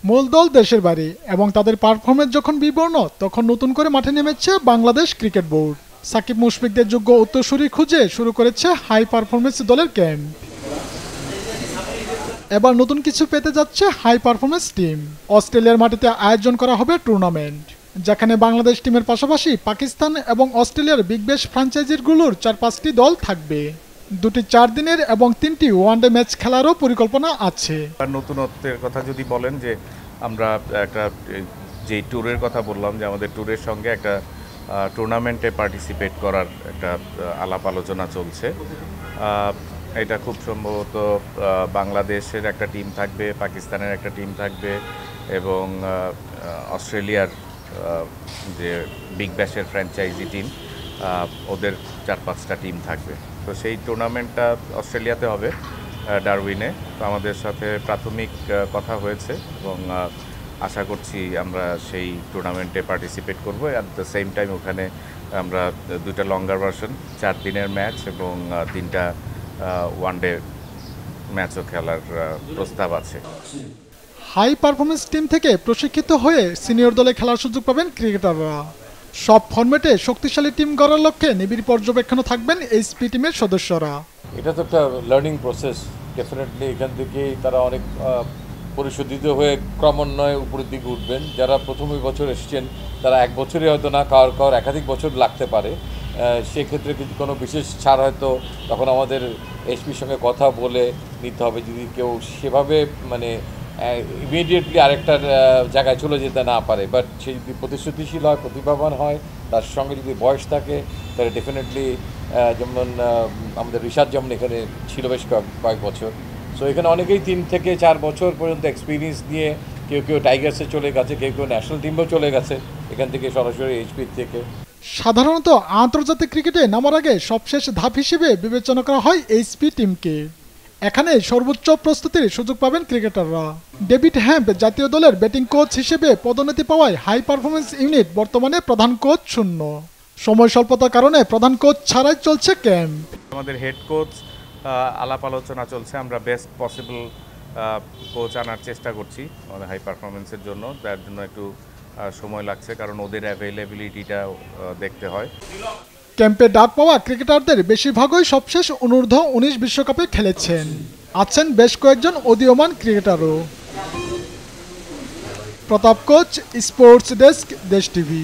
মূল দল দেশের বাইরে এবং তাদের পারফরম্যান্স যখন বিবর্ণ তখন নতুন করে মাঠে নেমেছে বাংলাদেশ ক্রিকেট বোর্ড। সাকিব মুশফিকদের যোগ্য উত্তরসূরি খুঁজে শুরু করেছে হাই পারফরম্যান্স দলের ক্যাম্প। এবার নতুন কিছু পেতে যাচ্ছে হাই পারফরম্যান্স টিম। অস্ট্রেলিয়ার মাটিতে আয়োজন করা হবে টুর্নামেন্ট, যেখানে বাংলাদেশ টিমের পাশাপাশি পাকিস্তান এবং অস্ট্রেলিয়ার বিগ ব্যাশ ফ্র্যাঞ্চাইজিগুলোর 4-5টি দল থাকবে। দুটি 4 দিনের এবং 3টি ওয়ানডে ম্যাচ খেলারও পরিকল্পনা আছে। নতুনত্বের কথা যদি বলেন যে আমরা একটা যে ট্যুরের কথা বললাম যে আমাদের ট্যুরের সঙ্গে একটা টুর্নামেন্টে পার্টিসিপেট করার একটা আলাপ আলোচনা চলছে। এটা খুব সম্ভবত বাংলাদেশের একটা টিম থাকবে, পাকিস্তানের একটা টিম থাকবে এবং অস্ট্রেলিয়ার যে বিগ ব্যাশের ফ্র্যাঞ্চাইজি টিম ওদের 4-5টা টিম থাকবে। তো সেই টুর্নামেন্টটা অস্ট্রেলিয়াতে হবে, ডারউইনে। তো আমাদের সাথে প্রাথমিক কথা হয়েছে এবং আশা করছি আমরা সেই টুর্নামেন্টে পার্টিসিপেট করব। অ্যাট দ্য সেম টাইম ওখানে আমরা 2টা লঙ্গার ভার্সন 4 দিনের ম্যাচ এবং 3টা ওয়ানডে ম্যাচও খেলার প্রস্তাব আছে। হাই পারফরম্যান্স টিম থেকে প্রশিক্ষিত হয়ে সিনিয়র দলে খেলার সুযোগ পাবেন ক্রিকেটাররা। সব ফরম্যাটে শক্তিশালী টিম গড়ার লক্ষ্যে নিবিড় পর্যবেক্ষণে থাকবেন এইচপি টিমের সদস্যরা। এটা তো একটা লার্নিং প্রসেস, ডেফিনেটলি এখান থেকেই তারা অনেক পরিশোধিত হয়ে ক্রমান্বয়ে উপরের দিকে উঠবেন। যারা প্রথম বছর এসেছেন তারা 1 বছরে হয়তো না, কারোর একাধিক বছর লাগতে পারে। সেক্ষেত্রে কিন্তু কোনো বিশেষ ছাড় হয়তো তখন আমাদের এইচপির সঙ্গে কথা বলে নিতে হবে। যদি কেউ সেভাবে মানে ইমিডিয়েটলি আরেকটার জায়গায় চলে যেতে না পারে, বাট সে যদি প্রতিশ্রুতিশীল হয়, প্রতিভাবান হয়, তার সঙ্গে যদি বয়স থাকে, তাহলে ডেফিনেটলি যেমন আমাদের রিশাদ যেমন এখানে ছিল বেশ কয়েক বছর। সো এখানে অনেকেই 3 থেকে 4 বছর পর্যন্ত এক্সপিরিয়েন্স নিয়ে কেউ টাইগার্সে চলে গেছে, কেউ ন্যাশনাল টিমেও চলে গেছে এখান থেকে সরাসরি এইচপি থেকে। সাধারণত আন্তর্জাতিক ক্রিকেটে নামার আগে সবশেষ ধাপ হিসেবে বিবেচনা করা হয় এইচপি টিমকে। এখানে সর্বোচ্চ প্রস্তুতির সুযোগ পাবেন ক্রিকেটাররা। ডেভিড হ্যাম্প জাতীয় দলের ব্যাটিং কোচ হিসেবে পদোন্নতি পাওয়ায় হাই পারফরম্যান্স ইউনিট বর্তমানে প্রধান কোচ শূন্য। সময় স্বল্পতার কারণে প্রধান কোচ ছাড়াই চলছে ক্যাম্প। আমাদের হেড কোচ আলাপ আলোচনা চলছে, আমরা বেস্ট পসিবল কোচ আনার চেষ্টা করছি আমাদের হাই পারফরমেন্সের জন্য। তার জন্য একটু সময় লাগছে, কারণ ওদের অ্যাভেলেবিলিটিটা দেখতে হয়। ক্যাম্পে ডাক পাওয়া ক্রিকেটারদের বেশিরভাগই সবশেষ অনূর্ধ্ব-19 বিশ্বকাপে খেলেছেন। আছেন বেশ কয়েকজন উদীয়মান ক্রিকেটারও। প্রতাপ কোচ, স্পোর্টস ডেস্ক, দেশ টিভি।